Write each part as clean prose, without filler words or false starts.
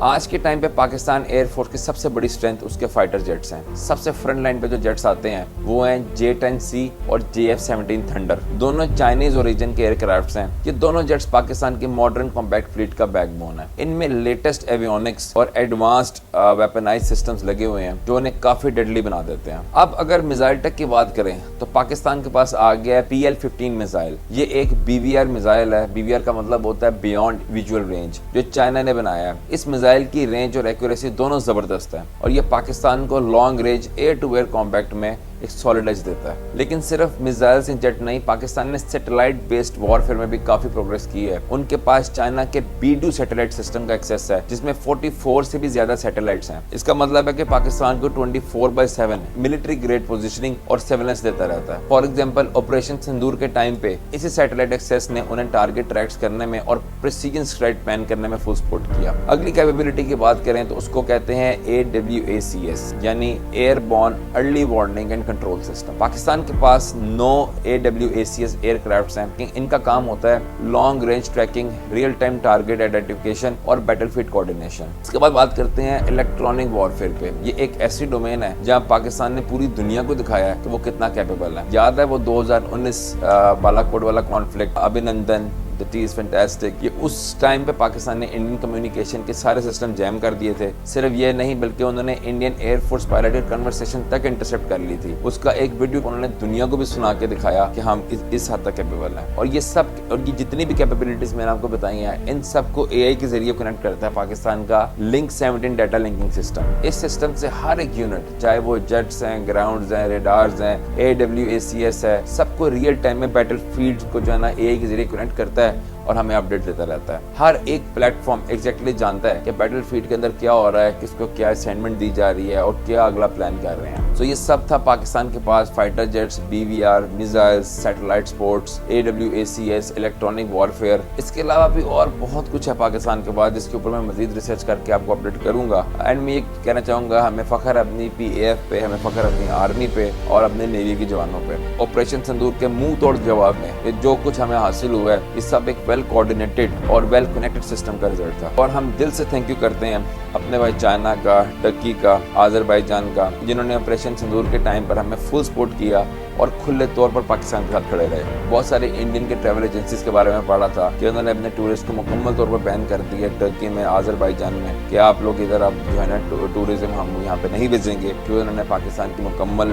आज के टाइम पे पाकिस्तान एयरफोर्स की सबसे बड़ी स्ट्रेंथ उसके फाइटर जेट्स हैं। सबसे फ्रंट लाइन पे जो जेट्स आते हैं वो हैं J-10C और JF-17 थंडर। दोनों चाइनीज ओरिजिन के एयरक्राफ्ट्स हैं। ये दोनों जेट्स पाकिस्तान की मॉडर्न कॉम्बैक्ट फ्लीट का बैकबोन है। इनमें लेटेस्ट एवियोनिक्स और एडवांस्ड वेपनाइज सिस्टम्स लगे हुए हैं जो उन्हें काफी डेडली बना देते हैं। अब अगर मिसाइल टेक की बात करें तो पाकिस्तान के पास आ गया है PL-15 मिसाइल। ये एक BVR मिसाइल है। BVR का मतलब होता है बियॉन्ड विजुअल रेंज, जो चाइना ने बनाया है। इस मिसाइल की रेंज और एक्यूरेसी दोनों जबरदस्त है और ये पाकिस्तान को long range air to air combat में एक सॉलिड एज देता है। लेकिन सिर्फ मिसाइल्स एंड जेट नहीं, पाकिस्तान ने सैटेलाइट बेस्ड वॉरफेयर में भी काफी प्रोग्रेस की है। उनके पास चाइना के B2 सैटेलाइट सिस्टम का एक्सेस है जिसमें 44 से भी ज्यादा सैटेलाइट्स हैं। इसका मतलब है कि पाकिस्तान को 24/7 मिलिट्री ग्रेड पोजीशनिंग और सर्वेलेंस देता रहता है। फॉर एग्जांपल ऑपरेशन सिंदूर के टाइम पे इसी सैटेलाइट एक्सेस ने उन्हें टारगेट ट्रैक्स करने में और प्रिसीजन स्ट्राइक प्लान करने में फुल सपोर्ट किया। अगली कैपेबिलिटी की बात करें तो उसको कहते हैं AWACS यानी airborne early warning and control system. Pakistan के पास 9 AWACS एयरक्राफ्ट्स हैं। इनका काम होता है long range tracking, real time target identification और बैटलफील्ड कोऑर्डिनेशन। इसके बाद बात करते हैं इलेक्ट्रॉनिक वॉरफेयर पे। ये एक ऐसी डोमेन है जहां पाकिस्तान ने पूरी दुनिया को दिखाया है कि वो कितना कैपेबल है। याद है वो 2019 बालाकोट वाला कॉन्फ्लिक्ट, अभिनंदन, दैट इज फैंटास्टिक। ये उस टाइम पे पाकिस्तान ने इंडियन कम्युनिकेशन के सारे सिस्टम जैम कर दिए थे। सिर्फ ये नहीं बल्कि उन्होंने इंडियन एयरफोर्स पायलटेड कन्वर्सेशन तक इंटरसेप्ट कर ली थी। उसका एक वीडियो उन्होंने दुनिया को भी सुना के दिखाया कि हम इस हद तक कैपेबल हैं। और ये सब और ये जितनी भी कैपेबिलिटीज मैंने आपको बताई हैं, इन सबको AI के जरिए कनेक्ट करता है पाकिस्तान का लिंक 17 डाटा लिंकिंग सिस्टम। इस सिस्टम से हर एक यूनिट, चाहे वो जेट्स हैं, ग्राउंड्स हैं, रेडार्स हैं, AWACS है, सबको रियल टाइम में बैटल फील्ड को जो है ना AI के जरिए कनेक्ट करता है और हमें अपडेट देता रहता है। हर एक प्लेटफॉर्म एग्जैक्टली जानता है कि बैटल फील्ड के अंदर क्या हो रहा है, किसको क्या असाइनमेंट दी जा रही है और क्या अगला प्लान कर रहे हैं। तो ये सब था पाकिस्तान के पास fighter jets, BVR, missiles, satellite support, AWACS, electronic warfare. इसके अलावा भी और बहुत कुछ है पाकिस्तान के पास जिसके ऊपर मैं मजीद रिसर्च करके आपको अपडेट करूंगा। एंड मैं ये कहना चाहूंगा, हमें फख्र है अपनी PAF पे, हमें फख्र अपनी आर्मी पे और अपने नेवी के जवानों पे। ऑपरेशन सिंदूर के मुंह तोड़ जवाब में ये जो कुछ हमें हासिल हुआ है, ये सब एक वेल कोऑर्डिनेटेड और वेल कनेक्टेड सिस्टम का रिजल्ट था। और हम दिल से थैंक यू करते हैं अपने भाई चाइना का, टर्की का, आज़रबाईजान का, जिन्होंने ऑपरेशन सिंदूर के टाइम पर हमें फुल सपोर्ट किया और खुले तौर पर पाकिस्तान के साथ खड़े रहे। बहुत सारे इंडियन के ट्रैवल एजेंसीज के बारे में पढ़ा था कि उन्होंने अपने टूरिस्ट को मुकम्मल तौर पर बैन कर दिया टर्की में, आज़रबाईजान में, कि आप लोग इधर आप जो है ना टूरिज्म हम यहाँ पे नहीं भेजेंगे, क्योंकि उन्होंने पाकिस्तान की मुकम्मल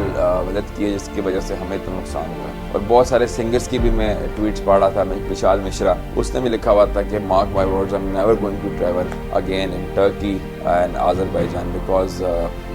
मदद की है जिसकी वजह से हमें इतना नुकसान हुआ है। और बहुत सारे सिंगर्स की भी मैं ट्वीट्स पढ़ा था। विशाल मिश्रा, उसने भी लिखा हुआ था कि mark my words, I am never going to travel again in Turkey and Azerbaijan because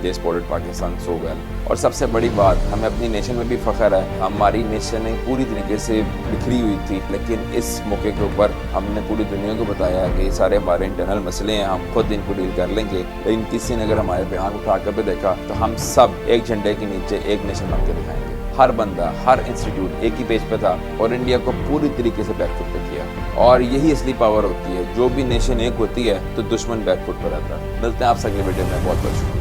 they supported Pakistan so well. और सबसे बड़ी बात, हमें अपनी नेशन में भी फख्र है। हमारी नेशन पूरी तरीके से बिखरी हुई थी, लेकिन इस मौके के ऊपर हमने पूरी दुनिया को बताया कि ये सारे हमारे इंटरनल मसले हैं, हम खुद इनको डील कर लेंगे। लेकिन किसी ने अगर हमारे पे आंख उठा कर भी देखा तो हम सब एक झंडे के नीचे एक नेशन बन के दिखाएंगे। हर बंदा, हर इंस्टीट्यूट एक ही पेज पे था और इंडिया को पूरी तरीके से बैकफुट पे किया। और यही असली पावर होती है। जो भी नेशन एक होती है तो दुश्मन बैकफुट पर रहता है। मिलते हैं आपसे अगले वीडियो में। बहुत बहुत शुक्रिया।